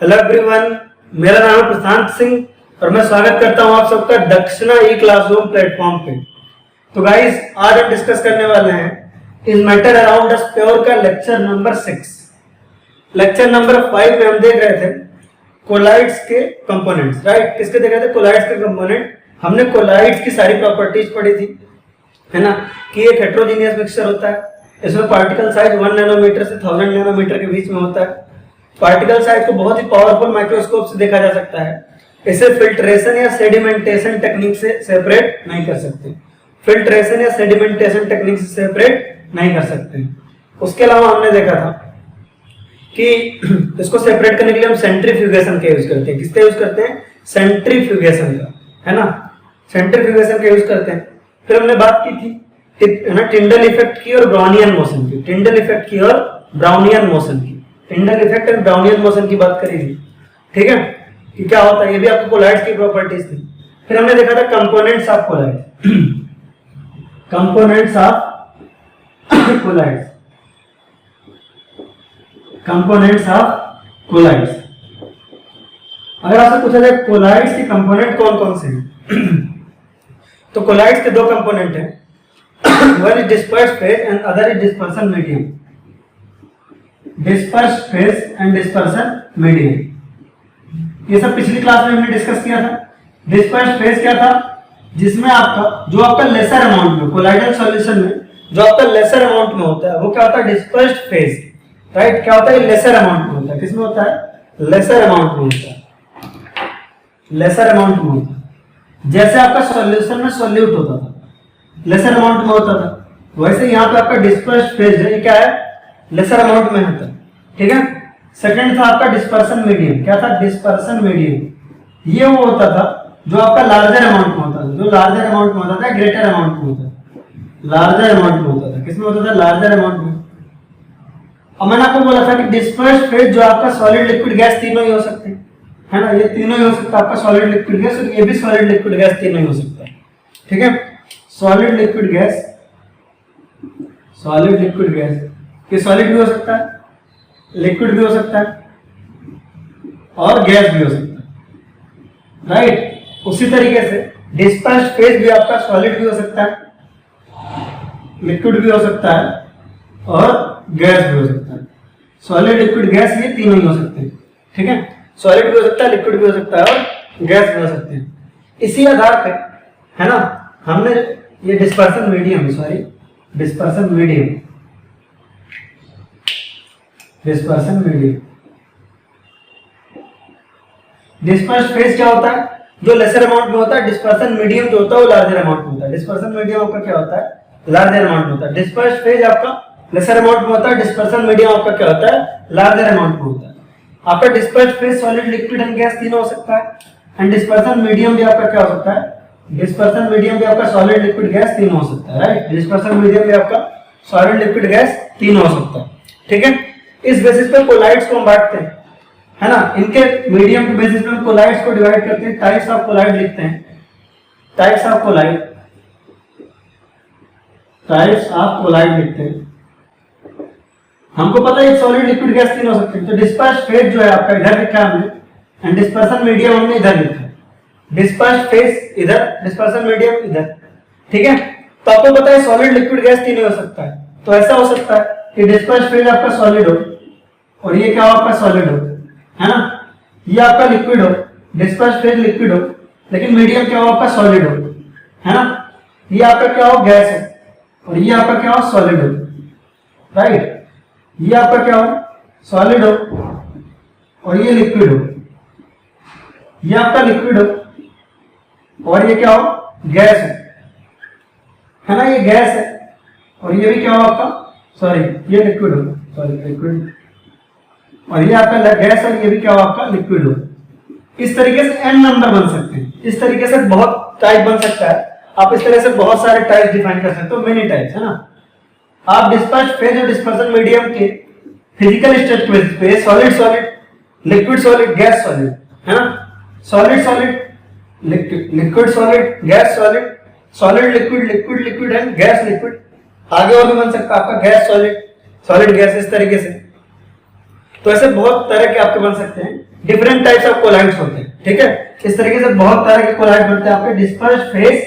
Hello everyone, मेरा नाम है प्रशांत सिंह और मैं स्वागत करता हूं आप सबका दक्षिणा ई क्लासरूम प्लेटफॉर्म पे। तो गाइस, आज हम डिस्कस करने वाले हैं is matter around the sphere का लेक्चर नंबर 6। लेक्चर नंबर 5 में हम देख रहे थे कोलाइड्स के कंपोनेंट्स, राइट। किसके देख रहे थे? कोलाइड्स के कंपोनेंट। हमने कोलाइड्स की सारी प्रॉपर्टीज पढ़ी थी, है ना, कि एक हेट्रोजीनियस मिक्सचर होता है, इसमें पार्टिकल साइज 1 नैनोमीटर से 1000 नैनोमीटर के बीच में होता है। पार्टिकल साइज को बहुत ही पावरफुल माइक्रोस्कोप से देखा जा सकता है। इसे फिल्ट्रेशन या सेडिमेंटेशन टेक्निक से सेपरेट नहीं कर सकते। फिल्ट्रेशन या सेडिमेंटेशन टेक्निक से सेपरेट नहीं कर सकते। उसके अलावा हमने देखा था कि इसको सेपरेट करने के लिए हम सेंट्रीफ्यूगेशन का यूज करते हैं। किसका यूज करते हैं? सेंट्रीफ्यूगेशन का, है ना, सेंट्रीफ्यूगेशन का यूज करते हैं। फिर हमने बात की थी, है ना, टिंडल इफेक्ट की और ब्राउनियन मोशन की। टिंडल इफेक्ट की और ब्राउनियन मोशन की, Tyndall effect and Brownian motion की बात करी थी, ठीक है, कि क्या होता है। ये भी आपको कोलाइड्स की प्रॉपर्टीज थी। फिर हमने देखा था components of colloids. Components of colloids, components of colloids. अगर आपसे पूछा जाए कोलाइड्स के कंपोनेंट कौन कौन से हैं तो कोलाइड्स के दो कंपोनेंट हैं, one is dispersed phase and other is dispersion medium. Dispersed phase and dispersion medium, ये सब पिछली क्लास में हमने डिस्कस किया था। डिस्पर्स्ड फेज क्या था? जिसमें आपका जो आपका लेसर अमाउंट में, कोलाइडल सॉल्यूशन में जो आपका लेसर अमाउंट में होता है वो क्या होता है? Dispersed phase, right. क्या होता है? लेसर अमाउंट में होता है। किसमें होता है? लेसर अमाउंट में होता है, लेसर अमाउंट में होता है। जैसे आपका सॉल्यूशन में सॉल्यूट होता था, लेसर अमाउंट में होता था, वैसे यहाँ पे आपका डिस्पर्स्ड फेज है, क्या है? लेसर अमाउंट में होता है, ठीक है। सेकंड था आपका डिस्पर्सन मीडियम। क्या था? Dispersion medium. ये वो होता था जो आपका लार्जर अमाउंट में होता था, जो लार्जर अमाउंट में होता था, ग्रेटर अमाउंट में होता था, लार्जर अमाउंट में होता था। किसमें होता था? लार्जर अमाउंट में। अब मैंने आपको बोला था कि डिस्पर्स्ड फेज जो आपका सॉलिड लिक्विड गैस तीनों ही हो सकते हैं, है ना, ये तीनों ही हो सकता है। आपका सॉलिड लिक्विड गैस और ये भी सॉलिड लिक्विड गैस तीनों ही हो सकता है, ठीक है। Solid liquid gas, solid liquid gas, ये सॉलिड भी हो सकता है, लिक्विड भी हो सकता है और गैस भी हो सकता है, राइट। उसी तरीके से डिस्पर्स्ड फेज भी आपका सॉलिड भी हो सकता है, लिक्विड भी हो सकता है और गैस भी हो सकता है। सॉलिड लिक्विड गैस ये तीनों ही हो सकते हैं, ठीक है। सॉलिड भी हो सकता है, लिक्विड भी हो सकता है और गैस भी हो सकते हैं। इसी आधार पे, है ना, हमने ये dispersion medium, sorry dispersion medium, dispersion medium. Dispersed phase क्या होता है? जो लेसर अमाउंट में होता है। डिस्पर्सन मीडियम जो होता है वो लार्जर अमाउंट में होता है। डिस्पर्सन मीडियम आपका क्या होता है? लार्जर अमाउंट में होता है। डिस्पर्स्ड फेज आपका लेसर अमाउंट में होता है, डिस्पर्सन मीडियम आपका क्या होता है? लार्जर अमाउंट में होता है। आपका dispersed phase solid, liquid and gas तीनों हो सकता है, एंड डिस्पर्सन मीडियम भी आपका क्या हो सकता है? डिस्पर्सन मीडियम भी आपका सॉलिड, लिक्विड, गैस तीनों हो सकता है, राइट। डिस्पर्सन मीडियम भी आपका सॉलिड, लिक्विड, गैस तीनों हो सकता है, ठीक है। इस बेसिस पे कोलाइड्स को हम बांटते हैं, है ना, इनके मीडियम के बेसिस पे हम कोलाइड्स को डिवाइड करते हैं। टाइप्स ऑफ कोलाइड लिखते हैं, types of colloid, types of colloid लिखते हैं। हमको पता है सॉलिड, लिक्विड, गैस तीन हो सकते हैं। तो डिस्पर्स्ड फेज जो है आपका इधर लिखा है हमने, एंड डिस्पर्सन मीडियम हमने इधर लिखा है। डिस्पर्स्ड फेज इधर, डिस्पर्सन मीडियम इधर, ठीक है। तो आपको पता है सॉलिड, लिक्विड, गैस तीन हो सकता है। तो ऐसा हो सकता है कि डिस्पर्स्ड फेज आपका सॉलिड हो और ये क्या हो? आपका सॉलिड हो, है ना, ये आपका लिक्विड हो, डिस्पर्स्ड फेज लिक्विड हो, लेकिन मीडियम क्या हो? आपका सॉलिड हो, है ना। ये आपका क्या हो? गैस हो और ये आपका क्या हो? सॉलिड हो, राइट। ये आपका क्या हो? सॉलिड हो और ये लिक्विड हो, ये आपका लिक्विड हो और ये क्या हो? गैस हो, है ना, ये गैस है और ये भी क्या हो आपका? सॉरी, ये लिक्विड हो, सॉरी लिक्विड, और ये आपका गैस और ये भी क्या हो? आपका लिक्विड हो। इस तरीके से n नंबर बन सकते हैं। इस तरीके से बहुत टाइप बन सकता है। आप इस तरह से बहुत सारे टाइप डिफाइन कर सकते हो, मेनी टाइप्स, है ना। आप डिस्पर्स्ड फेज और डिस्पर्सन मीडियम के फिजिकल स्टेट पे solid solid, liquid solid, gas solid, है ना, solid solid, liquid solid, gas solid, solid liquid, liquid liquid and gas liquid. आगे और भी बन सकता है आपका गैस सॉलिड, सॉलिड गैस, इस तरीके से। तो ऐसे बहुत तरह के आपके बन सकते हैं। डिफरेंट टाइप्स ऑफ कोलाइड्स होते हैं, ठीक है। इस तरीके से बहुत तरह के कोलाइड बनते हैं आपके disperse phase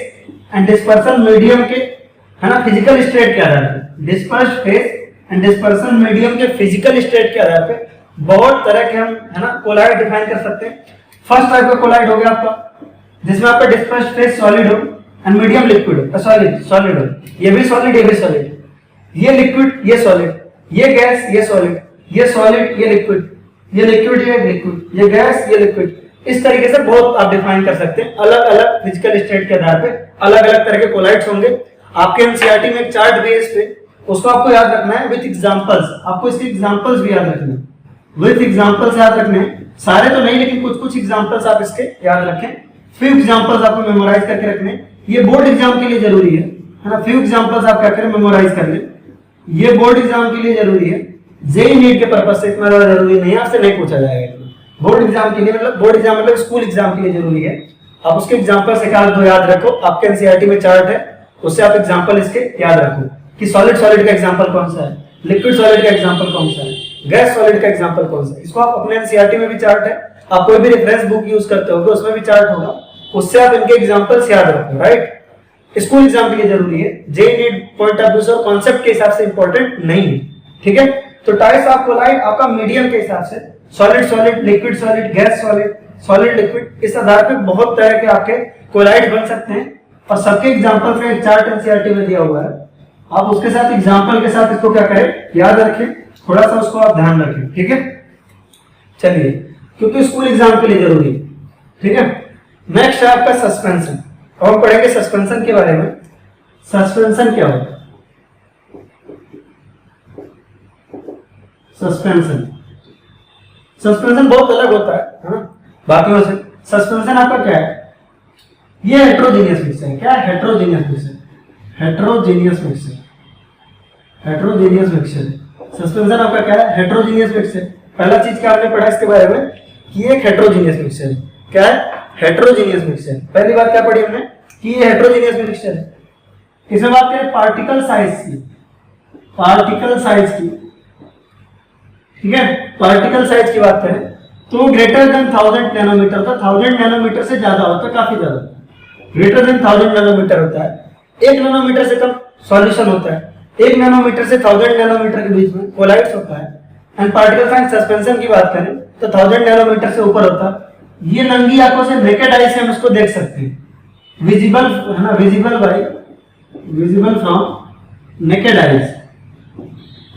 and dispersion medium के, है ना, फिजिकल स्टेट के आधार पे। Disperse phase and dispersion medium के फिजिकल स्टेट के आधार पे बहुत तरह के हम, है ना, कोलाइड डिफाइन कर सकते हैं। फर्स्ट टाइप का कोलाइड हो गया आपका जिसमें आपका डिस्पर्स फेस सॉलिड हो एंड मीडियम लिक्विड हो, सॉलिड हो, ये भी सॉलिड, ये भी सॉलिड, ये लिक्विड, ये सॉलिड, ये गैस, ये सॉलिड, ये सॉलिड, ये लिक्विड, ये लिक्विड, ये लिक्विड, ये गैस, ये लिक्विड। इस तरीके से बहुत आप डिफाइन कर सकते हैं। अलग अलग फिजिकल स्टेट के आधार पे अलग अलग तरह के कोलाइड्स होंगे। आपके एनसीईआरटी में एक चार्ट भी है इस पे, उसको आपको याद रखना है विथ एग्जांपल्स। आपको इसके एग्जांपल्स भी याद रखने हैं, विथ एग्जांपल्स याद रखने हैं, सारे तो नहीं लेकिन कुछ कुछ एग्जांपल्स आप इसके याद रखें। फ्यू एग्जांपल्स आपको मेमोराइज करके रखने हैं, ये बोर्ड एग्जाम के लिए जरूरी है ना। फ्यू एग्जांपल्स आप क्या करें, मेमोराइज कर लें, ये बोर्ड एग्जाम के लिए जरूरी है। जेईई नीट के पर्पस से इतना ज्यादा जरूरी नहीं है, आपसे नहीं पूछा जाएगा। बोर्ड एग्जाम के लिए मतलब बोर्ड एग्जाम मतलब स्कूल एग्जाम के लिए जरूरी है। आप उसके एग्जांपल से एक दो याद रखो, आपके एनसीईआरटी में चार्ट है उससे आप एग्जांपल इसके याद रखो कि सॉलिड का एग्जांपल कौन सा है, लिक्विड सॉलिड का एग्जांपल कौन सा है, गैस सॉलिड का एग्जांपल कौन सा है। इसको आप अपने एनसीईआरटी में भी चार्ट है, आप कोई भी रेफरेंस बुक यूज करते होगे उसमें भी चार्ट होगा, उससे आप इनके एग्जांपल्स याद रखो, राइट। स्कूल एग्जाम के लिए जरूरी है, JEE NEET point of view से कॉन्सेप्ट के हिसाब से इंपॉर्टेंट नहीं है, ठीक है। तो टाइप्स ऑफ कोलाइड आपका मीडियम के हिसाब से solid, liquid solid, gas solid liquid, इस आधार पे बहुत तरह के आपके कोलाइड बन सकते हैं और सबके एग्जांपल का एक चार्ट एनसीईआरटी में दिया हुआ है। आप उसके साथ एग्जांपल के साथ इसको क्या करें, याद रखें, थोड़ा सा उसको आप ध्यान रखें, ठीक है। चलिए, क्योंकि स्कूल एग्जाम के लिए जरूरी है, ठीक है। नेक्स्ट है आपका सस्पेंशन, और हम पढ़ेंगे सस्पेंशन के बारे में। सस्पेंशन क्या होता है? सस्पेंशन बहुत अलग होता है ना बाकियों से। सस्पेंशन आपका क्या है, ये हेट्रोजीनियस मिक्सचर है। क्या है? Heterogeneous mixture. सस्पेंशन आपका क्या है? Heterogeneous mixture. पहला चीज क्या आपने पढ़ा इसके बारे में कि एक हेट्रोजीनियस मिक्सचर है। क्या है? Heterogeneous mixture. पहली बात क्या पढ़ी हमने कि ये हेट्रोजीनियस मिक्सचर है। इसमें बात करें पार्टिकल साइज की, ठीक है। पार्टिकल साइज की बात करें तो ग्रेटर देन 1000 नैनोमीटर था। 1000 नैनोमीटर से ज्यादा होता है, काफी ज्यादा, ग्रेटर देन 1000 नैनोमीटर होता है। 1 नैनोमीटर से कम सॉल्यूशन होता है। 1 नैनोमीटर से 1000 नैनोमीटर के बीच में कोलाइड्स होता है। एंड पार्टिकल साइज सस्पेंशन की बात करें तो 1000 नैनोमीटर से ऊपर होता है। ये नंगी आंखों से नेकेड आई से हम इसको देख सकते हैं, विजिबल है ना, visible from naked eyes.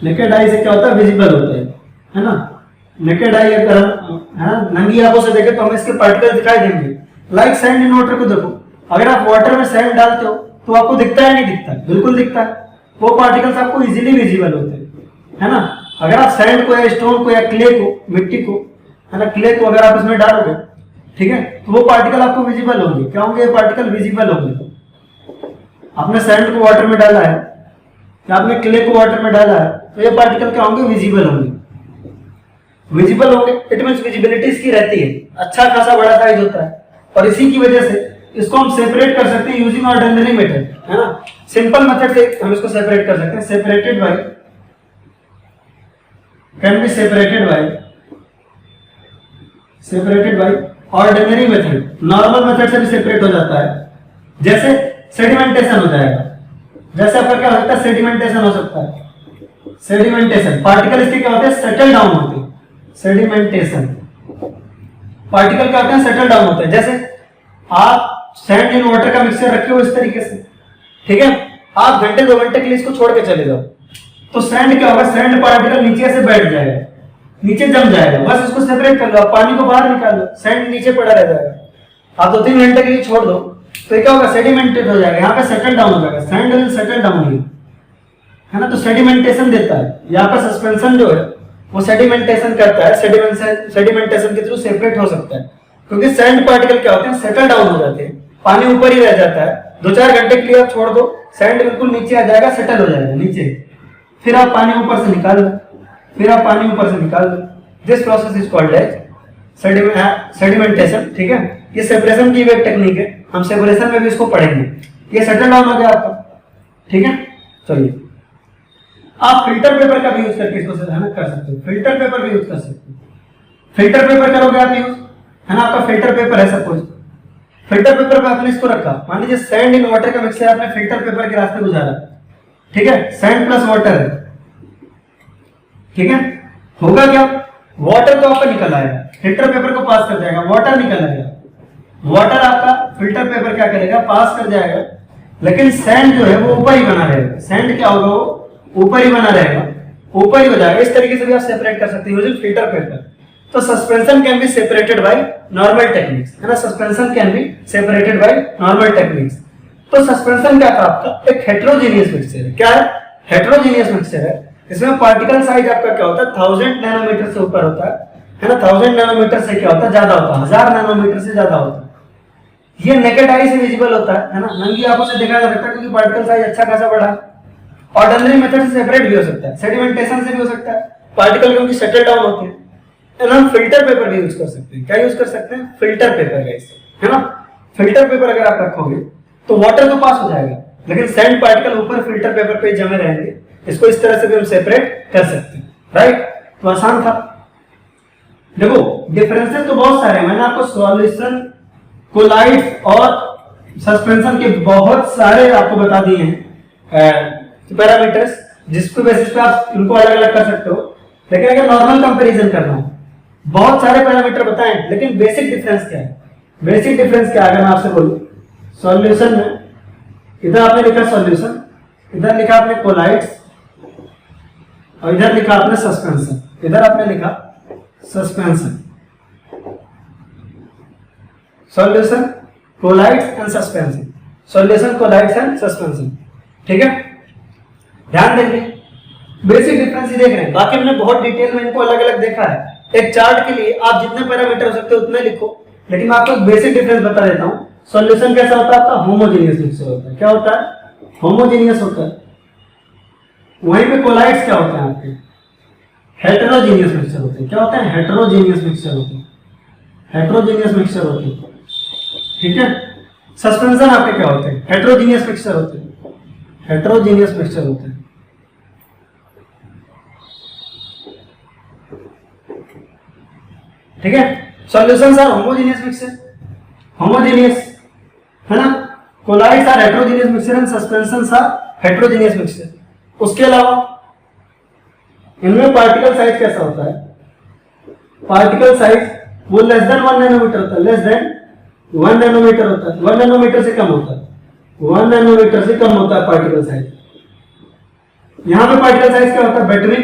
Naked eye से क्या होता है? विजिबल होता है ना। नेकेड आई अगर हम नंगी आंखों से देखें तो हमें इसके पार्टिकल दिखाई देंगे। लाइक सैंड इन वाटर को देखो, अगर आप वाटर में सैंड डालते हो तो आपको दिखता है, नहीं दिखता है? बिल्कुल दिखता है। वो पार्टिकल्स आपको इजीली विजिबल होते हैं, है ना। अगर आप सैंड को या स्टोन को या क्ले को, मिट्टी को, है ना, क्ले को अगर आप इसमें डालोगे, ठीक है, तो वो पार्टिकल आपको विजिबल होंगे। क्या होंगे? ये पार्टिकल विजिबल होंगे। आपने सैंड को वाटर में डाला है या आपने क्ले को वाटर में डाला है तो ये पार्टिकल क्या होंगे? विजिबल होंगे। विजिबल होंगे इट मींस विजिबिलिटी इसकी रहती है, अच्छा खासा बड़ा साइज होता है। और इसी की वजह से इसको हम सेपरेट कर सकते हैं यूजिंग ऑर्डिनरी मेथड, है ना। सिंपल मेथड से हम इसको सेपरेट कर सकते हैं। Separated by, can be separated by ordinary method. Normal method से भी सेपरेट हो जाता है। जैसे सेडिमेंटेशन हो जाएगा, जैसे आपका क्या हो सकता है? सेडिमेंटेशन हो सकता है। सेडिमेंटेशन पार्टिकल इसके क्या होते हैं? सेटल डाउन होते हैं। सेडिमेंटेशन पार्टिकल क्या होते हैं? सेटल डाउन होते हैं। जैसे आप सैंड इन वाटर का मिक्सचर रखे हो इस तरीके से, ठीक है, आप घंटे 2 घंटे के लिए इसको छोड़ के चले जाओ तो सैंड क्या होगा? सैंड पार्टिकल नीचे से बैठ जाएगा, नीचे जम जाएगा। बस इसको सेपरेट कर लो, पानी को बाहर निकाल लो, सैंड नीचे पड़ा रह जाएगा। आप 2-3 घंटे के लिए छोड़ दो तो क्या होगा? सेडिमेंटेड हो जाएगा, यहाँ पे सेटल डाउन हो जाएगा। सैंड विल सेटल डाउन, है ना। तो सेडिमेंटेशन देता है। यहाँ पर सस्पेंशन जो है वो सेडिमेंटेशन करता है। सेडिमेंटेशन के थ्रू सेपरेट हो सकता है क्योंकि सैंड पार्टिकल क्या होते हैं? सेटल डाउन हो जाते हैं, पानी ऊपर ही रह जाता है। 2-4 घंटे के लिए आप छोड़ दो, सैंड बिल्कुल नीचे आ जाएगा, सेटल हो जाएगा नीचे। फिर आप पानी ऊपर से निकाल लो, this process is called as sedimentation, ठीक है। ये सेपरेशन की एक टेक्निक है, हम सेपरेशन में भी इसको पढ़ेंगे। ये सेटल डाउन हो गया आपका, ठीक है। चलिए, आप फिल्टर पेपर का भी यूज करके इसको कर सकते हो। फिल्टर पेपर भी यूज कर सकते हो। फिल्टर पेपर करोगे आप यूज, है ना, आपका फिल्टर पेपर है सपोज, फिल्टर पेपर पे आपने इसको रखा, मान लीजिए सैंड इन वाटर का मिक्सचर आपने फिल्टर पेपर के रास्ते गुजारा, ठीक है, सैंड प्लस वाटर है, ठीक है, होगा क्या, वाटर तो आपका निकल आएगा, फिल्टर पेपर को पास कर जाएगा, वाटर निकल आएगा, वाटर आपका फिल्टर पेपर क्या करेगा, पास कर जाएगा, लेकिन सैंड जो है वो ऊपर ही बना रहेगा, सैंड क्या होगा, वो ऊपर ही बना रहेगा, ऊपर ही हो जाएगा। इस तरीके से भी आप सेपरेट कर सकते हैं यूजिंग फिल्टर पेपर। तो suspension can be separated by normal techniques, है ना, suspension can be separated by normal techniques. तो सस्पेंशन क्या था आपका, एक हेटेरोजेनियस मिक्सचर है, क्या है, हेटेरोजेनियस मिक्सचर है, इसमें पार्टिकल साइज आपका क्या होता है, 1000 नैनोमीटर से ऊपर होता है ना, 1000 नैनोमीटर से क्या होता है, ज्यादा होता है, 1000 नैनोमीटर से ज्यादा होता है। ये नेकेड आई से विजिबल होता है ना, नंगी आंखों से देखा जा सकता है, क्योंकि पार्टिकल साइज अच्छा खासा बड़ा है। ऑर्डिनरी मेथड से सेपरेट भी हो सकता है, सेडिमेंटेशन से भी हो सकता है, पार्टिकल क्योंकि सेटल डाउन होते हैं। हम फिल्टर पेपर भी यूज कर सकते हैं, क्या यूज कर सकते हैं, फिल्टर पेपर गाइस, है ना। फिल्टर पेपर अगर आप रखोगे तो वाटर तो पास हो जाएगा, लेकिन सैंड पार्टिकल ऊपर फिल्टर पेपर पे जमे रहेंगे, इसको इस तरह से भी हम सेपरेट कर सकते हैं, राइट। तो आसान था। देखो डिफरेंसेस तो बहुत सारे हैं, मैंने आपको सॉल्यूशन, कोलाइड्स और सस्पेंशन के बहुत सारे आपको बता दिए हैं पैरामीटर्स, जिसके बेसिस पे आप इनको अलग अलग कर सकते हो। लेकिन अगर नॉर्मल कंपैरिजन करना हो, बहुत सारे पैरामीटर बताएं, लेकिन बेसिक डिफरेंस क्या है, बेसिक डिफरेंस क्या है, अगर मैं आपसे बोलूं सॉल्यूशन में, इधर आपने लिखा सॉल्यूशन, इधर लिखा आपने कोलाइड्स, और इधर लिखा आपने सस्पेंशन, इधर आपने लिखा suspension, solution, colloids and suspension, solution, colloids and suspension, ठीक है। ध्यान देंगे, बेसिक डिफरेंस ही देख रहे हैं, बाकी हमने बहुत डिटेल में इनको अलग अलग देखा है। एक चार्ट के लिए आप जितने पैरामीटर हो सकते हो उतने लिखो, लेकिन मैं आपको बेसिक डिफरेंस बता देता हूं। सॉल्यूशन कैसा होता है आपका, होमोजेनियस मिक्सचर होता है, क्या होता है, होमोजेनियस होता है। वहीं पे कोलाइड्स क्या होते हैं आपके, हेटेरोजेनियस मिक्सचर होते हैं, क्या होते हैं, हेटेरोजेनियस मिक्सचर होते हैं, हेटेरोजेनियस मिक्सचर होते हैं, ठीक है। सस्पेंशन आपके क्या होते हैं, हेटेरोजेनियस मिक्सचर होते हैं, हेटेरोजेनियस मिक्सचर होते हैं, ठीक है। Solutions are homogeneous mixture, homogeneous, है ना। Colloids are heterogeneous mixture and suspensions are heterogeneous mixture. उसके अलावा इनमें पार्टिकल साइज कैसा होता है, पार्टिकल साइज वो लेस देन 1 नैनोमीटर होता है, लेस देन 1 नैनोमीटर होता है, 1 नैनोमीटर से कम होता है, 1 नैनोमीटर से कम होता है पार्टिकल साइज। यहां पे पार्टिकल साइज क्या होता है, बिटवीन,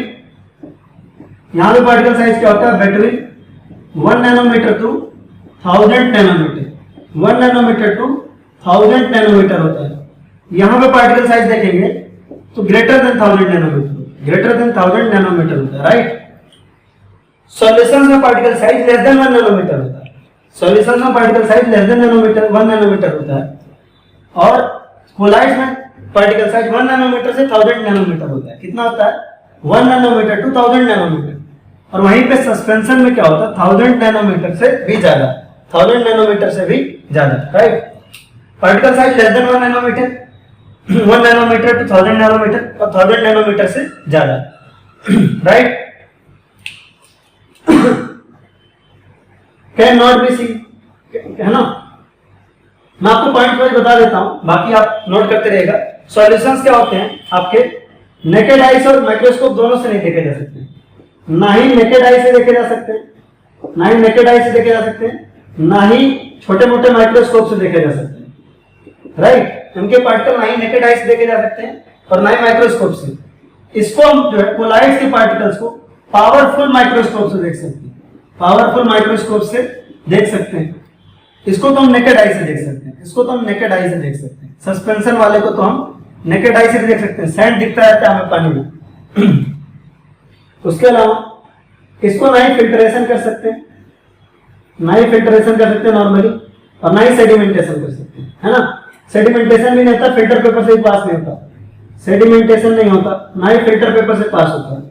यहां पे पार्टिकल साइज क्या होता है, between 1 nanometer to 1000 nanometer, 1 nanometer to 1000 nanometer होता है। यहां पे पार्टिकल साइज देखेंगे तो greater than 1000 nanometer, greater than 1000 nanometer होता है, राइट। सॉल्यूशंस में particle size less than 1 nanometer होता है, सॉल्यूशंस में particle size less than 1 nanometer होता है, और कोलाइड्स में पार्टिकल साइज 1 नैनोमीटर से 1000 नैनोमीटर होता है। कितना होता है, 1 नैनोमीटर टू 1000 नैनोमीटर। और वहीं पे सस्पेंशन में क्या होता है, 1000 नैनोमीटर से भी ज्यादा, 1000 नैनोमीटर से भी ज्यादा, right. Particle size less than 1 nanometer, 1 nanometer to 1000 nanometer, और 1000 नैनोमीटर से ज्यादा, right. Can not be see, है ना। मैं आपको पॉइंट वाइज बता देता हूं, बाकी आप नोट करते रहेगा। सॉल्यूशंस क्या होते हैं आपके, नेकेड आई से और माइक्रोस्कोप दोनों से नहीं देखे जा सकते, ना ही नेकेड आई से देखे जा सकते हैं, ना ही नेकेड आई से देखे जा सकते हैं, ना ही छोटे मोटे माइक्रोस्कोप से देखे जा सकते हैं, राइट। इनके पार्टिकल ना ही नेकेड आई से देखे जा सकते हैं और ना ही माइक्रोस्कोप से। इसको हम जो है कोलाइड्स के पार्टिकल्स को पावरफुल माइक्रोस्कोप से देख सकते हैं, पावरफुल माइक्रोस्कोप से देख सकते हैं। इसको तो हम नेकेड आई से देख सकते हैं, इसको तो हम नेकेड आई से देख सकते हैं। सस्पेंशन वाले को तो हम नेकेड आई से देख सकते हैं, सैंड दिखता रहता है हमें पानी में। उसके अलावा इसको ना ही फिल्ट्रेशन कर सकते हैं, ना ही फिल्ट्रेशन कर सकते हैं नॉर्मली, और ना ही सेडिमेंटेशन कर सकते हैं, है ना। सेडिमेंटेशन भी नहीं होता, फिल्टर पेपर से भी पास नहीं होता, सेडिमेंटेशन नहीं होता, ना ही फिल्टर पेपर से पास होता है,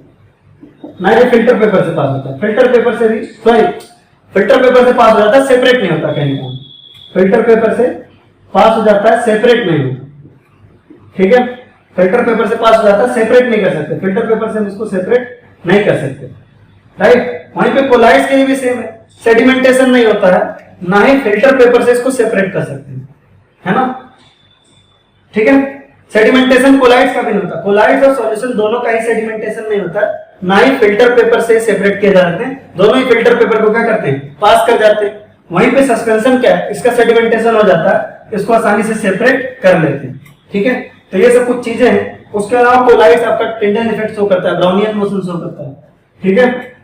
ना ही फिल्टर पेपर से पास होता है। फिल्टर पेपर से भी, सॉरी, फिल्टर पेपर से पास हो जाता है, सेपरेट नहीं होता, कहने का फिल्टर पेपर से पास हो जाता है, सेपरेट नहीं होता, ठीक है। फिल्टर पेपर से पास हो जाता है, सेपरेट नहीं कर सकते, फिल्टर पेपर से हम इसको सेपरेट नहीं कर सकते, राइट। वहीं पे कोलाइड्स के लिए भी सेम है, सेडिमेंटेशन नहीं होता है, ना ही फिल्टर पेपर से इसको सेपरेट कर सकते हैं, है ना, ठीक है। सेडिमेंटेशन कोलाइड्स का भी नहीं होता, कोलाइड्स और सॉल्यूशन दोनों का ही सेडिमेंटेशन नहीं होता, ना ही फिल्टर पेपर से सेपरेट किए जाते हैं, दोनों ही फिल्टर पेपर को क्या करते हैं, पास कर जाते हैं। वहीं पे सस्पेंशन क्या है, इसका सेडिमेंटेशन हो जाता है, इसको आसानी से सेपरेट कर लेते हैं, ठीक है। तो ये सब कुछ चीजें हैं। उसके अलावा कोलाइड्स आपका टिंडल इफेक्ट शो करता है, ब्राउनियन मोशन शो करता है, ठीक है।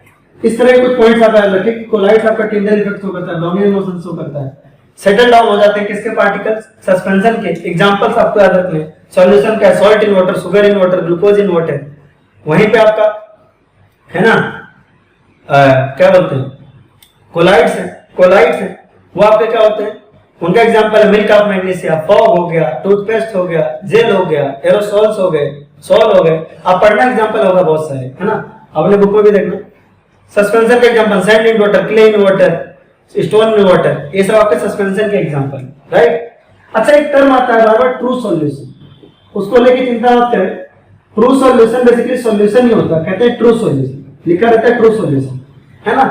इस तरह के कुछ पॉइंट्स आप याद रखिए कि कोलाइड्स आपका टिंडल इफेक्ट शो करता है, ब्राउनियन मोशन शो करता है, सेटल डाउन हो जाते हैं किसके पार्टिकल्स, सस्पेंशन के। एग्जांपल्स आपको याद रखने हैं, सॉल्यूशन का salt in water, sugar in water, glucose in water. वहीं पे आपका है ना क्या बोलते हैं, कोलाइड्स है, वो आपके क्या होते हैं, उनका एग्जांपल है मिल्क ऑफ मैग्नीशिया, फॉग हो गया, टूथपेस्ट हो गया, जेल हो गया, एरोसॉल्स हो गए, सॉल हो गए। आप पढ़ना एग्जांपल होगा बहुत सारे, है ना, अपने बुक में भी देखना। सस्पेंशन के example sand in water, clay in water, stone in water, ये सब आपके सस्पेंशन के एग्जांपल, राइट। अच्छा, एक टर्म आता है बार-बार ट्रू सॉल्यूशन, उसको लेके चिंता मत करें। ट्रू सॉल्यूशन बेसिकली सॉल्यूशन ही होता है, कहते हैं ट्रू सॉल्यूशन, लिखा रहता है ट्रू सॉल्यूशन, है ना।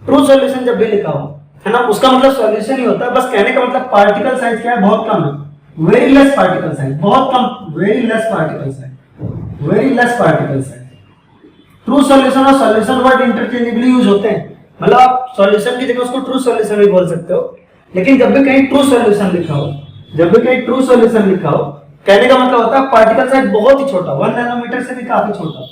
ट्रू सॉल्यूशन जब भी लिखा हो, है ना, उसका मतलब सॉल्यूशन ही होता है। बस कहने का मतलब पार्टिकल साइज क्या है, बहुत कम है, वेरी लेस पार्टिकल साइज, बहुत कम, very less particle size, very less particle size. True solution और सॉल्यूशन वर्ड इंटरचेंजेबली यूज होते हैं, मतलब आप सॉल्यूशन की जगह उसको ट्रू सॉल्यूशन भी बोल सकते हो। लेकिन जब भी कहीं ट्रू सॉल्यूशन लिखा हो, जब भी कहीं ट्रू सॉल्यूशन लिखा हो, कहने का मतलब होता है पार्टिकल साइज बहुत ही छोटा, 1 नैनोमीटर से भी काफी छोटा,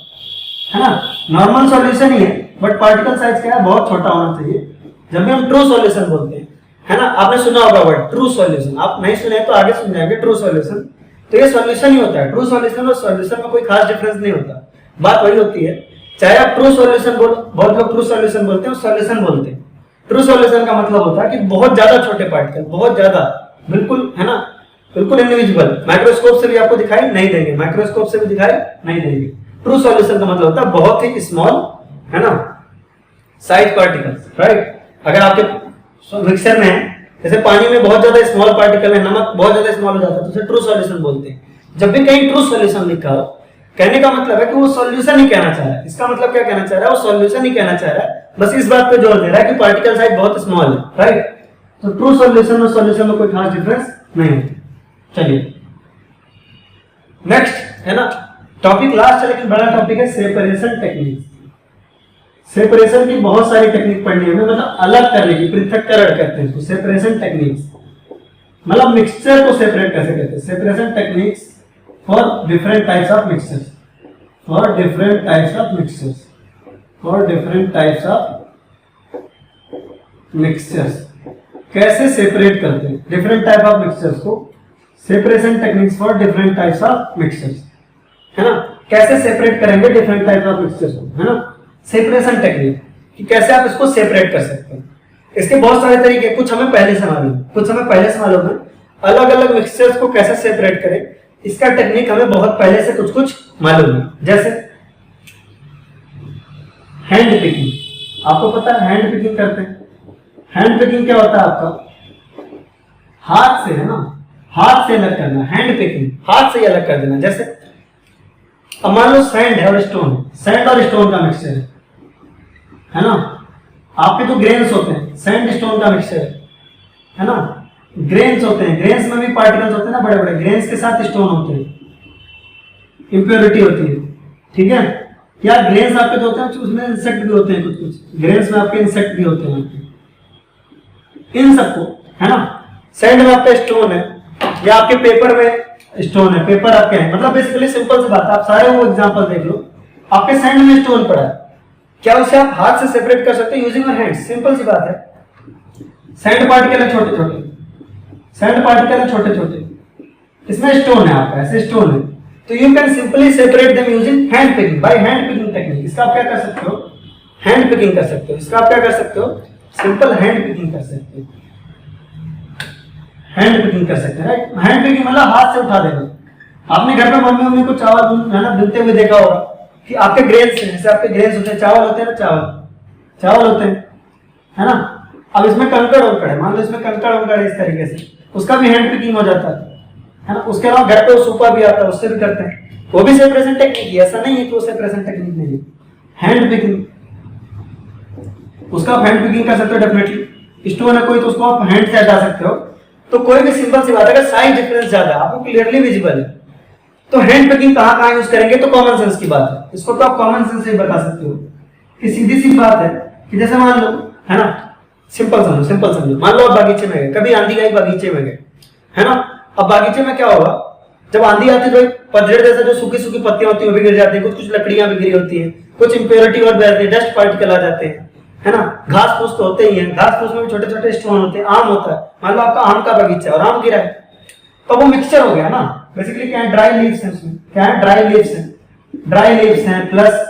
है ना। नॉर्मल सॉल्यूशन ही है बट पार्टिकल साइज क्या है, बहुत छोटा होना चाहिए जब भी हम ट्रू सॉल्यूशन बोलते हैं, है ना। आपने सुना होगा वर्ड ट्रू सॉल्यूशन, आप नहीं सुने तो आगे सुन जाएंगे ट्रू सॉल्यूशन। तो ये सॉल्यूशन ही होता है, ट्रू सॉल्यूशन और सॉल्यूशन में कोई खास डिफरेंस नहीं होता, बात वही होती है। चाहे आप ट्रू सॉल्यूशन बोल, बहुत लोग ट्रू सॉल्यूशन बोलते हैं, सॉल्यूशन बोलते हैं। ट्रू सॉल्यूशन का मतलब होता है कि बहुत ज्यादा छोटे पार्टिकल, बहुत ज्यादा, बिल्कुल, है ना, बिल्कुल इनविजिबल, माइक्रोस्कोप से भी आपको दिखाई नहीं देंगे, माइक्रोस्कोप से भी दिखाई नहीं देंगे। ट्रू सॉल्यूशन का मतलब होता है बहुत ही स्मॉल, है ना, साइज पार्टिकल्स, राइट। अगर आपके मिक्सर में है, जैसे पानी में बहुत ज्यादा स्मॉल पार्टिकल है, नमक बहुत ज्यादा स्मॉल हो जाता है, तो उसे ट्रू सॉल्यूशन बोलते हैं। जब भी कहीं ट्रू सॉल्यूशन लिखा हो, कहने का मतलब है कि वो सॉल्यूशन ही कहना चाह रहा है। इसका मतलब क्या कहना चाह रहा है, वो सॉल्यूशन ही कहना चाह रहा है, बस इस बात पे जोर दे रहा है कि पार्टिकल साइज बहुत स्मॉल है, राइट। तो ट्रू सॉल्यूशन और सॉल्यूशन में कोई खास डिफरेंस नहीं है। चलिए नेक्स्ट, है ना, टॉपिक लास्ट है लेकिन बड़ा टॉपिक है सेपरेशन टेक्निक। सेपरेशन की बहुत सारी टेक्निक पढ़नी है, मतलब अलग करने की, पृथक्करण कहते हैं इसको, सेपरेशन टेक्निक्स, मतलब मिक्सचर को सेपरेट कैसे करते हैं। Separation techniques for different types of mixtures, for different types of mixtures, for different types of mixtures. कैसे सेपरेट करते हैं डिफरेंट टाइप ऑफ मिक्सचर्स को, separation techniques for different types of mixtures, है ना। कैसे सेपरेट करेंगे डिफरेंट टाइप ऑफ मिक्सचर्स को, है ना। सेपरेशन टेक्निक कि कैसे आप इसको सेपरेट कर सकते हैं। इसके बहुत सारे तरीके, कुछ हमें पहले से मालूम, कुछ हमें पहले से मालूम है। अलग अलग मिक्सचर्स को कैसे सेपरेट करें, इसका टेक्निक हमें बहुत पहले से कुछ कुछ मालूम है। जैसे हैंड पिकिंग, आपको पता है हैंड पिकिंग करते हैं। हैंड पिकिंग क्या होता है आपका, हाथ से, है ना, हाथ से अलग करना, हैंड पिकिंग, हाथ से अलग कर देना। जैसे अब मान लो सैंड है और स्टोन, सैंड और स्टोन का मिक्सचर है ना। आपके जो ग्रेन्स होते हैं, सैंड स्टोन का मिक्सचर है ना, ग्रेन्स होते हैं, ग्रेन्स में भी पार्टिकल्स होते हैं ना, बड़े बड़े ग्रेन्स के साथ स्टोन होते हैं, इंप्योरिटी होती है, ठीक है। क्या ग्रेन्स आपके जो होते हैं उसमें इंसेक्ट भी होते हैं, कुछ कुछ ग्रेन्स में आपके इंसेक्ट भी होते हैं। इन सबको, है ना, सैंड में आपका स्टोन है या आपके पेपर में स्टोन है, पेपर आपके हैं, मतलब बेसिकली सिंपल सी बात है, आप सारे वो एग्जांपल देख लो, आपके सैंड में स्टोन पड़ा है, क्या उसे आप हाथ से सेपरेट कर सकते हैं यूजिंग योर हैंड्स, सिंपल सी बात है। सैंड पार्टिकल है छोटे छोटे, सैंड पार्टिकल है छोटे छोटे, इसमें स्टोन है आपका, ऐसे स्टोन है, तो you can simply separate them using hand picking, by hand picking technique. इसका आप क्या कर सकते हो, हैंड पिकिंग कर सकते हो। इसका आप क्या कर सकते हो, सिंपल हैंड पिकिंग कर सकते हो, हैंड पिकिंग कर सकते हैं, राइट। हैंड पिकिंग मतलब हाथ से उठा देना। आपने घर पे मम्मी को चावल धुलते हुए देखा होगा कि आपके ग्रेन्स हैं, जैसे आपके ग्रेन्स होते हैं, चावल होते हैं ना, चावल होते हैं, है ना। अब इसमें कंकड़ वंकड़ है, मान लो इसमें कंकड़ वंकड़ है इस तरीके से, उसका भी हैंड पिकिंग हो जाता है ना। उसके अलावा घर पे सूपा भी आता है, उससे भी करते हैं, वो भी सेपरेशन टेक्निक है, ऐसा नहीं है कि वो सेपरेशन टेक्निक नहीं है। हैंड पिकिंग उसका आप हैंड पिकिंग कर सकते हो डेफिनेटली। स्टोन है कोई तो उसको आप हैंड से हटा सकते हो। तो कोई भी सिंपल सी बात है, अगर साइज डिफरेंस ज्यादा है, आपको क्लियरली विजिबल है, तो हैंड पिकिंग कहाँ कहाँ यूज करेंगे, तो कॉमन सेंस की बात है। इसको तो आप कॉमन सेंस से बता सकते हो कि सीधी सी बात है कि जैसे मान लो, है ना, सिंपल समझो, मान लो आप बागीचे में गए, कभी आंधी आई बागीचे में गए, है ना। अब बागीचे में क्या होगा, जब आंधी आती है तो पतझड़ जैसा जो सूखी सूखी पत्तियां होती है वो भी गिर जाती है, कुछ लकड़ियां भी गिरी होती है, कुछ इंप्योरिटी और डस्ट पार्टिकल आ जाते हैं, है ना। घास फूस तो होते ही है, घास फूस में भी छोटे छोटे स्टोन होते हैं। आम होता है, मान लो आपका आम का बगीचा और आम गिरा है, तो वो मिक्सचर हो गया ना। बेसिकली क्या है, ड्राई लीव्स है उसमें, क्या है, ड्राई लीव्स हैं प्लस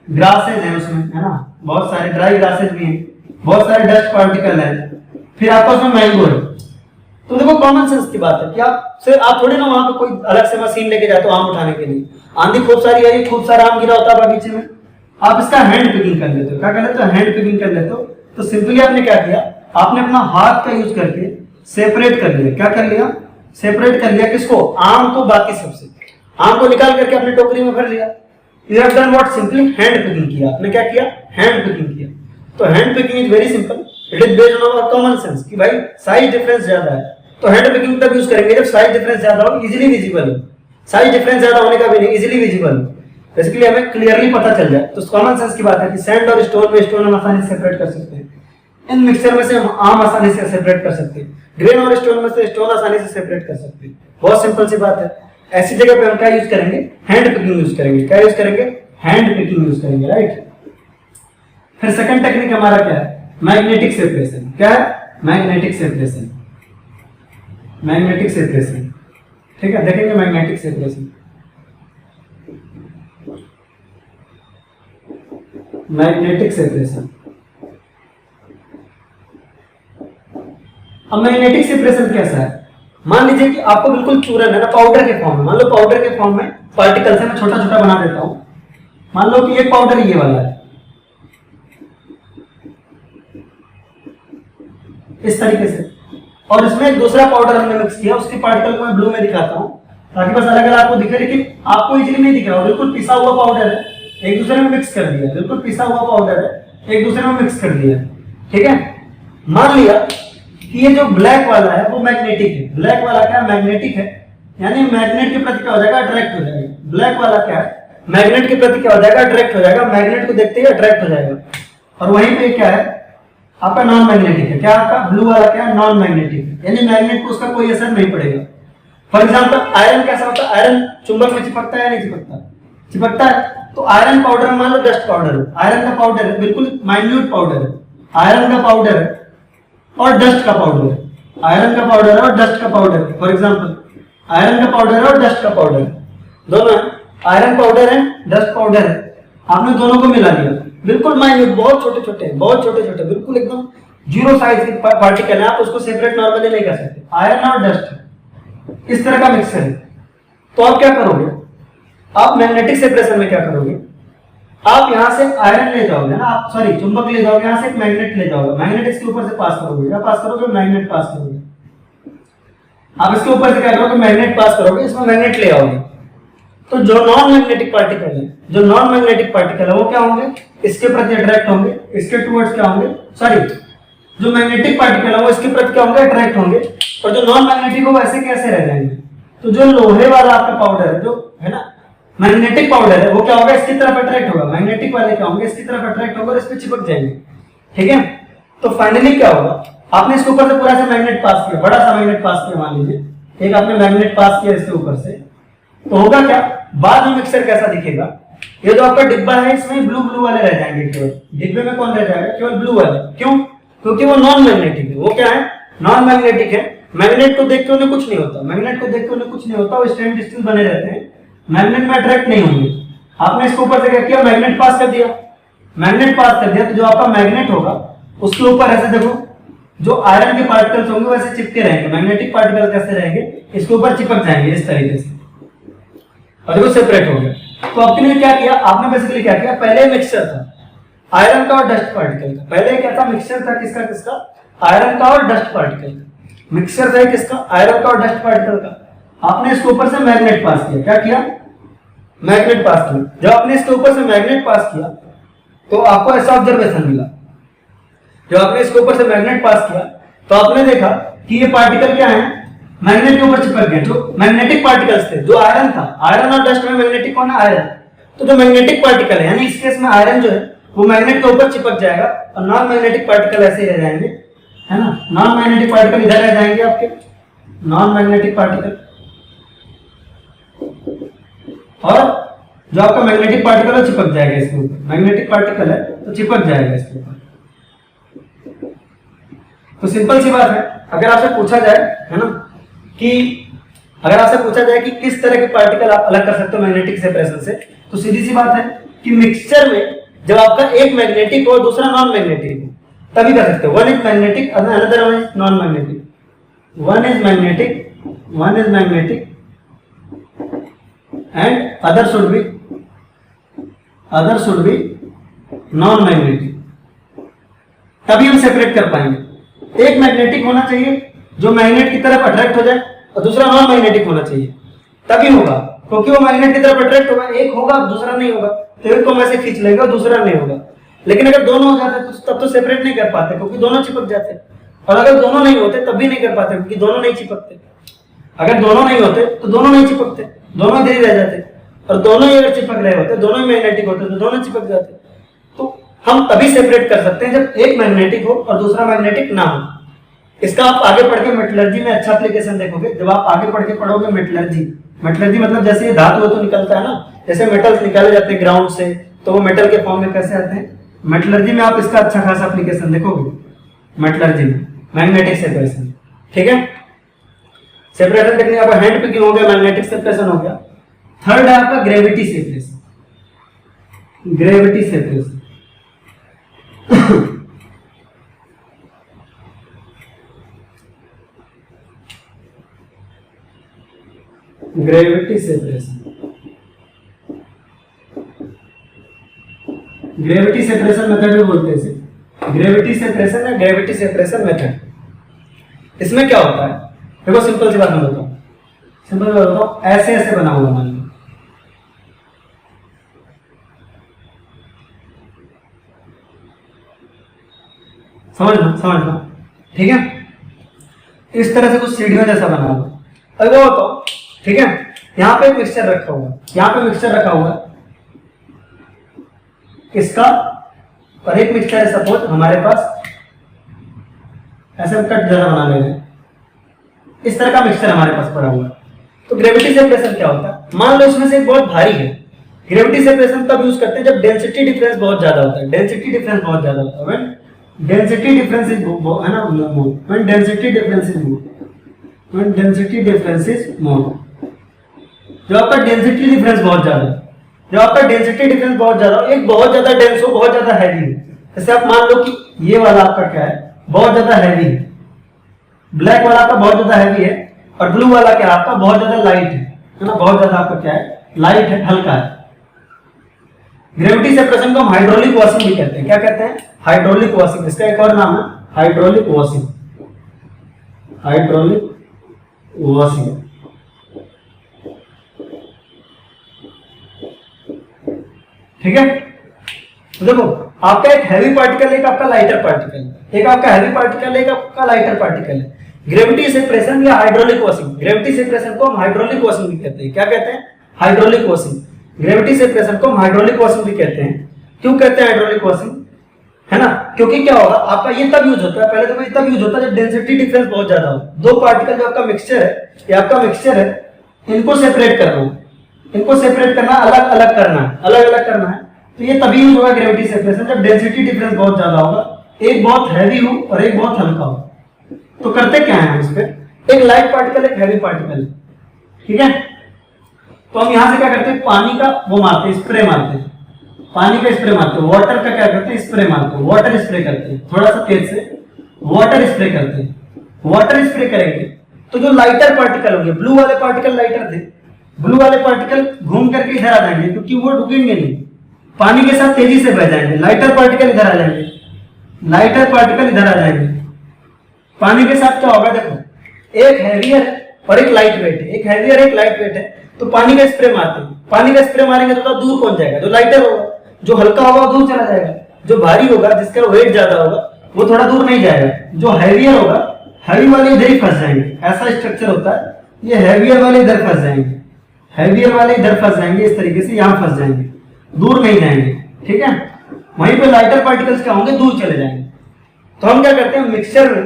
ग्रासेज हैं उसमें, है ना, बहुत सारे ड्राई ग्रासेज भी हैं, बहुत सारे डस्ट पार्टिकल हैं, फिर आपका उसमें मैंगो है। तो देखो कॉमन सेंस की बात है कि आप थोड़ी ना वहां पे कोई अलग से मशीन लेके जाते हो आम उठाने के लिए। आंधी खूब सारी आई, खूब सारा आम गिरा होता है बगीचे में, आप इसका हैंड पिकिंग कर लेते हो। क्या कर लेते हो, हैंड पिकिंग कर लेते हो। तो सिंपली आपने क्या किया, आपने अपना हाथ का यूज करके सेपरेट कर लिया। क्या कर लिया, सेपरेट कर लिया किसको, आम को बाकी सबसे। आम को निकाल करके अपनी टोकरी में भर लिया। You have done what, simply hand picking किया। आपने क्या किया, हैंड पिकिंग किया। तो hand picking is very simple, it is based on our common sense कि भाई साइज डिफरेंस ज्यादा है तो हैंड पिकिंग तब यूज करेंगे जब साइज डिफरेंस ज्यादा हो, इजीली विजिबल हो। साइज डिफरेंस ज्यादा होने का भी नहीं, इजीली विजिबल हो, बेसिकली हमें क्लियरली पता चल जाए। तो कॉमन सेंस की बात है कि सैंड और स्टोन में स्टोन हम आसानी से सेपरेट कर सकते हैं, इन मिक्सचर में से हम आम आसानी से सेपरेट कर सकते हैं, ग्रेन और स्टोन में से स्टोन आसानी से सेपरेट कर सकते हैं। बहुत सिंपल सी बात है। ऐसी जगह पे हम क्या यूज करेंगे, हैंड पिकिंग यूज करेंगे। क्या यूज करेंगे, हैंड पिकिंग यूज करेंगे, राइट। फिर सेकंड टेक्निक हमारा क्या है, मैग्नेटिक सेपरेशन। क्या है, मैग्नेटिक सेपरेशन। मैग्नेटिक सेपरेशन, ठीक है, देखेंगे मैग्नेटिक सेपरेशन। मैग्नेटिक सेपरेशन, अब मैग्नेटिक सेपरेशन कैसा है, मान लीजिए कि आपको बिल्कुल चूरन है ना, पाउडर के फॉर्म में, मान लो पाउडर के फॉर्म में पार्टिकल्स है, मैं छोटा छोटा बना देता हूं। मान लो कि एक पाउडर ये वाला है, इस तरीके से, और इसमें एक दूसरा पाउडर हमने मिक्स किया, उसके पार्टिकल को मैं ब्लू में दिखाता हूं ताकि बस अलग अलग आपको दिखे, लेकिन आपको इजीली नहीं दिख रहा। बिल्कुल पिसा हुआ पाउडर है, एक दूसरे में मिक्स कर दिया, बिल्कुल पिसा हुआ पाउडर है, एक दूसरे में मिक्स कर दिया, ठीक है। मान लिया कि ये जो ब्लैक वाला है वो मैग्नेटिक है, ब्लैक वाला क्या मैग्नेटिक है, यानी मैग्नेट के प्रति क्या हो जाएगा, अट्रैक्ट हो जाएगा। ब्लैक वाला क्या है, मैग्नेट के प्रति क्या हो जाएगा, अट्रैक्ट हो जाएगा, मैग्नेट को देखते ही अट्रैक्ट हो जाएगा। और वहीं पे क्या है आपका नॉन मैग्नेटिक है, क्या आपका ब्लू वाला क्या है, नॉन मैग्नेटिक है, यानी मैग्नेट को उसका कोई असर नहीं पड़ेगा। फॉर एग्जांपल आयरन कैसा होता है, आयरन चुंबक में चिपकता है या नहीं चिपकता, चिपकता है। तो आयरन पाउडर मान लो डस्ट पाउडर है, आयरन का पाउडर है, बिल्कुल माइन्यूट पाउडर है, आयरन का पाउडर है और डस्ट का पाउडर है, आयरन का पाउडर है और डस्ट का पाउडर है। फॉर एग्जांपल आयरन का पाउडर है और डस्ट का पाउडर है, दोनों है, आयरन पाउडर है, डस्ट पाउडर है, आपने दोनों को मिला दिया, बिल्कुल माइन्यूट, बहुत छोटे छोटे, बहुत छोटे छोटे, बिल्कुल एकदम जीरो साइज के पार्टिकल है, आप उसको सेपरेट नॉर्मली नहीं कर सकते। आयरन और डस्ट इस तरह का मिक्सचर है। तो आप क्या करोगे, आप मैग्नेटिक सेपरेशन में क्या करोगे, आप यहां से आयरन ले जाओगे ना, आप सॉरी चुंबक ले जाओगे, यहां से एक मैग्नेट ले जाओगे, मैग्नेट इसके ऊपर से पास करोगे, क्या पास करोगे, मैग्नेट पास करोगे। आप इसके ऊपर से क्या करोगे, मैग्नेट पास करोगे, इसमें मैग्नेट ले आओगे। तो जो नॉन मैग्नेटिक पार्टिकल है, जो नॉन मैग्नेटिक पार्टिकल है वो क्या होंगे, इसके प्रति अट्रैक्ट होंगे, इसके टुवर्ड्स क्या होंगे, सॉरी जो मैग्नेटिक पार्टिकल है वो इसके प्रति क्या होंगे, अट्रैक्ट होंगे, और जो नॉन मैग्नेटिक हो वैसे कैसे रह जाएंगे। तो जो लोहे वाला आपका पाउडर है, जो है ना मैग्नेटिक पाउडर है, वो क्या होगा, इसकी तरफ अट्रैक्ट होगा, मैग्नेटिक वाले क्या होंगे, इसकी तरफ अट्रैक्ट होगा और इस पे चिपक जाएंगे, ठीक है। तो फाइनली क्या होगा, आपने इसके ऊपर से पूरा सा मैग्नेट पास किया, बड़ा सा मैग्नेट पास किया, मान लीजिए एक आपने मैग्नेट पास किया इसके ऊपर से, तो होगा क्या, बाद में मिक्सचर कैसा दिखेगा, ये जो आपका डिब्बा है इसमें ब्लू ब्लू वाले रह जाएंगे, केवल डिब्बे में कौन रह जाएगा, केवल ब्लू वाले। क्यों, क्योंकि वो नॉन मैग्नेटिक है, वो क्या है, नॉन मैग्नेटिक है, मैग्नेट को देख के उन्हें कुछ नहीं होता, मैग्नेट को देख के उन्हें कुछ नहीं होता, वो स्टैंड डिस्टेंस बने रहते हैं, मैग्नेट में अट्रैक्ट नहीं होंगे। आपने इसके ऊपर से क्या किया, मैग्नेट पास कर दिया, मैग्नेट पास कर दिया, तो जो आपका मैग्नेट होगा उसके ऊपर ऐसे देखो, जो आयरन के पार्टिकल्स होंगे वैसे चिपके रहेंगे, मैग्नेटिक पार्टिकल कैसे रहेंगे, इसके ऊपर चिपक जाएंगे इस तरीके से, और देखो सेपरेट हो गया। तो आपने क्या किया, आपने बेसिकली क्या किया, पहले मिक्सचर था आयरन का और डस्ट पार्टिकल का, पहले क्या था, मिक्सचर था किसका किसका, आयरन का और डस्ट पार्टिकल का, मिक्सचर था किसका, आयरन का और डस्ट पार्टिकल का। आपने इसके ऊपर से मैग्नेट पास किया, क्या किया, मैग्नेट पास किया। जब आपने इसके ऊपर से मैग्नेट पास किया तो आपको ऐसा ऑब्जर्वेशन मिला जब आपने इसके ऊपर से मैग्नेट पास किया तो आपने देखा कि ये पार्टिकल क्या है, मैग्नेट के ऊपर चिपक गए। जो मैग्नेटिक पार्टिकल्स थे, जो आयरन था, आयरन और डस्ट में मैग्नेटिक कौन है, आयरन। तो जो मैग्नेटिक पार्टिकल है, यानी इस केस में आयरन जो है वो मैग्नेट के ऊपर चिपक जाएगा और नॉन मैग्नेटिक पार्टिकल ऐसे ही रह जाएंगे, है ना। नॉन मैग्नेटिक पार्टिकल इधर रह जाएंगे आपके, नॉन मैग्नेटिक पार्टिकल, और जो आपका मैग्नेटिक पार्टिकल है चिपक जाएगा इसके ऊपर। मैग्नेटिक पार्टिकल है तो चिपक जाएगा इसके ऊपर। तो सिंपल सी बात है, अगर आपसे पूछा जाए, है ना, कि अगर आपसे पूछा जाए कि किस तरह के पार्टिकल आप अलग कर सकते हो मैग्नेटिक सेपरेशन से, तो सीधी सी बात है कि मिक्सचर में जब आपका एक मैग्नेटिक हो दूसरा नॉन मैग्नेटिक हो तभी कर सकते हो। One is magnetic, another one is non magnetic. One is magnetic and other should be non magnetic, तभी हम सेपरेट कर पाएंगे। एक मैग्नेटिक होना चाहिए जो मैग्नेट की तरफ अट्रैक्ट हो जाए और दूसरा नॉन मैग्नेटिक होना चाहिए, तभी होगा, क्योंकि वो मैग्नेट की तरफ अट्रैक्ट होगा। एक होगा दूसरा नहीं होगा, तो एक को ऐसे खींच लेगा दूसरा नहीं होगा। लेकिन अगर दोनों हो जाते तो तब तो सेपरेट नहीं कर पाते, क्योंकि दोनों चिपक जाते। और अगर दोनों नहीं होते तब भी नहीं कर पाते, क्योंकि दोनों नहीं चिपकते। अगर दोनों नहीं होते तो दोनों नहीं चिपकते, दोनों इधर ही रह जाते। और दोनों ही अगर चिपक रहे होते, दोनों ही मैग्नेटिक होते तो दोनों चिपक जाते। तो हम तभी सेपरेट कर सकते हैं जब एक मैग्नेटिक हो और दूसरा मैग्नेटिक ना हो। इसका आप आगे पढ़ के मेटलर्जी में अच्छा एप्लीकेशन देखोगे। जब आप आगे पढ़ के पढ़ोगे मेटलर्जी मतलब जैसे ये धातु तो निकलता है ना, जैसे मेटल्स निकाले जाते हैं ग्राउंड से, तो वो मेटल के फॉर्म में कैसे आते हैं। मेटलर्जी में आप इसका अच्छा खासा एप्लीकेशन देखोगे, मेटलर्जी में मैग्नेटिक सेपरेशन। ठीक है, सेपरेशन टेक्निक आपका हैंड पिकिंग हो गया, मैग्नेटिक सेपरेशन हो गया। थर्ड है आपका gravity separation. Gravity separation gravity separation method भी बोलते हैं इसे, ग्रेविटी सेपरेशन या ग्रेविटी सेपरेशन मेथड। इसमें क्या होता है, देखो सिंपल सी बात मैं बताऊं, ऐसे ऐसे बना हुआ मान लो, समझना, ठीक है। इस तरह से कुछ सीढ़ियों जैसा बना हुआ। अब वो बताओ, ठीक है, यहाँ पे एक मिक्सचर रखा हुआ है, यहाँ पे मिक्सचर रखा हुआ है इसका, और एक मिक्सचर है सपोज हमारे पास, ऐसे कट जरा बना ले रहे हैं, इस तरह का मिक्सचर हमारे पास पड़ा हुआ है। तो ग्रेविटी सेपरेशन क्या होता है, मान लो इसमें से एक बहुत भारी है। ग्रेविटी सेपरेशन तब यूज करते हैं जब डेंसिटी डिफरेंस बहुत ज्यादा होता है। डेंसिटी डिफरेंस बहुत ज्यादा होता है, व्हेन डेंसिटी डिफरेंस इज, है ना, when density difference is more, when density difference is more. जो आपका डेंसिटी डिफरेंस बहुत ज्यादा है, जब आपका डेंसिटी डिफरेंस बहुत ज्यादा हो, एक बहुत ज्यादा डेंस हो, बहुत ज्यादा हैवी है। जैसे आप मान लो कि ये वाला आपका क्या है, बहुत ज्यादा हैवी है, ब्लैक वाला आपका बहुत ज्यादा हैवी है, और ब्लू वाला क्या आपका बहुत ज्यादा लाइट है ना, बहुत ज्यादा आपका क्या है, लाइट है, हल्का है। ग्रेविटी सेपरेशन को हम हाइड्रोलिक वॉशिंग भी कहते हैं। क्या कहते हैं, हाइड्रोलिक वॉशिंग। इसका एक और नाम है हाइड्रोलिक वॉशिंग, हाइड्रोलिक वॉशिंग। ठीक है, तो देखो आपका एक हैवी पार्टिकल, एक आपका लाइटर पार्टिकल, एक आपका हैवी पार्टिकल, एक आपका लाइटर पार्टिकल है। ग्रेविटी सेपरेशन या हाइड्रोलिक वॉशिंग, ग्रेविटी सेपरेशन को हम हाइड्रोलिक वॉशिंग भी कहते हैं। क्या कहते हैं, हाइड्रोलिक वॉशिंग। ग्रेविटी सेपरेशन को हम हाइड्रोलिक वॉशिंग भी कहते हैं। क्यों कहते हैं हाइड्रोलिक वॉशिंग, है ना, क्योंकि क्या होगा आपका ये तब यूज होता है, पहले तो ये तब यूज होता है जब डेंसिटी डिफरेंस बहुत ज्यादा हो। दो पार्टिकल जो आपका मिक्सचर है, ये आपका मिक्सचर है, इनको सेपरेट करना है, इनको सेपरेट करना, अलग अलग करना है, अलग अलग करना है। तो ये तभी यूज होगा ग्रेविटी सेपरेशन जब डेंसिटी डिफरेंस बहुत ज्यादा होगा, एक बहुत हैवी हो और एक बहुत हल्का हो। तो करते क्या है इस पे, एक लाइट पार्टिकल, एक हैवी पार्टिकल, ठीक है। तो हम यहां से क्या करते हैं, पानी का वो मारते हैं, स्प्रे मारते हैं, पानी का स्प्रे मारते हैं। वाटर का क्या करते हैं, स्प्रे मारते हैं, वाटर स्प्रे करते हैं, थोड़ा सा तेज से वाटर स्प्रे करते हैं। वाटर स्प्रे करेंगे तो जो लाइटर पार्टिकल होंगे, ब्लू वाले पार्टिकल लाइटर थे, ब्लू वाले पार्टिकल घूम करके इधर आ जाएंगे, क्योंकि वो रुकेंगे नहीं, पानी के साथ तेजी से बह जाएंगे। लाइटर पार्टिकल इधर आ जाएंगे, लाइटर पार्टिकल इधर आ जाएंगे। पानी के साथ क्या होगा, देखो एक हैवियर और एक लाइट वेट है, एक हैवियर एक लाइट वेट है, तो पानी का स्प्रे मारते हैं। पानी का स्प्रे मारेंगे तो दूर पहुंच जाएगा, जो लाइटर होगा, जो हल्का होगा दूर चला जाएगा, जो भारी होगा जिसका वेट ज्यादा होगा वो थोड़ा दूर नहीं जाएगा। जो हैवियर होगा, हैवी वाले इधर ही फंस जाएंगे। ऐसा स्ट्रक्चर होता है, ये हैवियर वाले इधर फंस जाएंगे, हैवियर वाले इधर फंस जाएंगे, इस तरीके से यहाँ फंस जाएंगे, दूर नहीं जाएंगे, ठीक है। वहीं पे लाइटर पार्टिकल्स क्या होंगे, दूर चले जाएंगे। तो हम क्या करते हैं मिक्सचर में,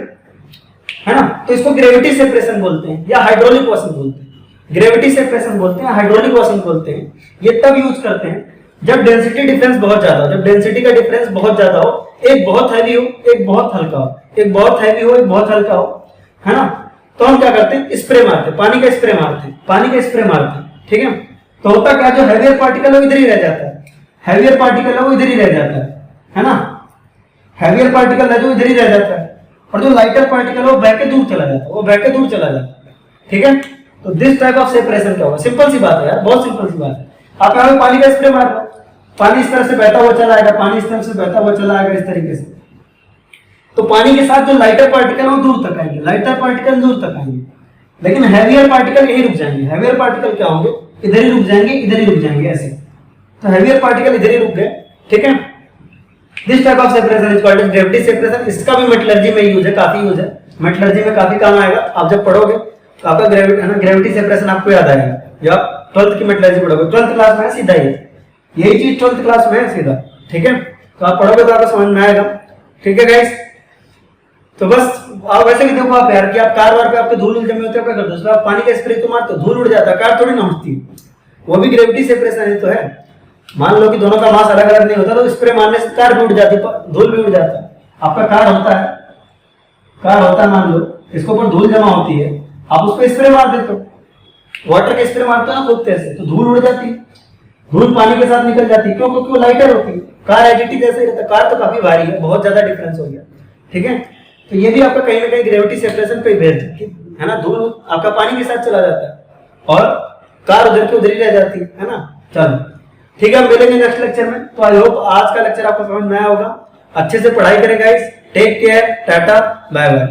है ना, तो इसको ग्रेविटी सेपरेशन बोलते हैं या हाइड्रोलिक वॉशिंग बोलते हैं। ग्रेविटी सेपरेशन बोलते हैं, हाइड्रोलिक वॉशिंग बोलते हैं। ये तब यूज करते हैं जब डेंसिटी डिफरेंस बहुत ज्यादा हो, जब डेंसिटी का डिफरेंस बहुत ज्यादा हो, एक बहुत हैवी हो, एक बहुत हल्का हो, एक बहुत हैवी हो, एक बहुत हल्का हो, है ना। तो हम क्या करते हैं, स्प्रे मारते हैं, पानी का स्प्रे मारते हैं, पानी का स्प्रे मारते हैं, ठीक है। तो होता क्या, जो हैवियर पार्टिकल है वो इधर ही रह जाता है, हैवियर पार्टिकल है वो इधर ही रह जाता है ना। हैवियर पार्टिकल है जो इधर ही रह जाता है, और जो लाइटर पार्टिकल है वो बह के दूर चला जाता है, वो बह के दूर चला जाता है, ठीक है। तो दिस टाइप ऑफ सेपरेशन क्या होगा, सिंपल सी बात है यार, बहुत सिंपल सी बात है। आप यहाँ पे पानी का स्प्रे मार रहे हो, पानी इस तरह से बहता हुआ चला आएगा, पानी इस तरह से बहता हुआ चला आएगा, इस तरीके से। तो पानी के साथ जो लाइटर पार्टिकल है वो दूर तक आएंगे, लाइटर पार्टिकल दूर तक आएंगे, लेकिन हैवियर पार्टिकल यही रुक जाएंगे। हैवियर पार्टिकल क्या होंगे, इधर ही रुक जाएंगे, इधर ही रुक जाएंगे, ऐसे। तो हैवियर पार्टिकल इधर ही रुक गए, ठीक है। This type of separation is called as gravity separation. इसका भी मेटलर्जी में यूज है, काफी यूज है, मेटलर्जी में काफी काम आएगा। आप जब पढ़ोगे तो आपका ग्रेविटी है ना, ग्रेविटी सेपरेशन आपको याद आएगा जब आप 12th की मेटलर्जी पढ़ोगे। 12th क्लास में सीधा यही चीज 12th क्लास में है सीधा, ठीक है। तो आप पढ़ोगे तो आपको समझ में आएगा, ठीक है गाइस। तो बस आप वैसे भी देखो आप यार कि आप कार वार पे आपके धूल जमे होते हो, क्या करते हो, आप पानी का स्प्रे तो मारते हो, धूल उड़ जाता है, कार थोड़ी ना उड़ती है, वो भी ग्रेविटी सेपरेशन ही तो है। मान लो कि दोनों का मास अलग अलग नहीं होता, तो स्प्रे मारने से कार भी उड़ जाती, धूल भी उड़ जाता है। आपका कार होता है, कार होता है, मान लो इसके ऊपर धूल जमा होती है, आप उस पर स्प्रे मार देते हो, वाटर के स्प्रे मारते हो ना खूब तेज से, तो धूल उड़ जाती है, धूल पानी के साथ निकल जाती है, क्यों, क्योंकि वो लाइटर होती है। कार एचटी जैसे ही रहता है, कार तो काफी भारी है, बहुत ज्यादा डिफरेंस हो गया, ठीक है। तो ये भी आपका कहीं ना कहीं ग्रेविटी सेपरेशन पे बेस्ड है ना, धूल आपका पानी के साथ चला जाता है और कार उधर की उधर ही रह जाती है ना। चलो ठीक है, हम मिलेंगे नेक्स्ट लेक्चर में। तो आई होप आज का लेक्चर आपको समझ में आया होगा। अच्छे से पढ़ाई करें guys, take care, tata, bye bye.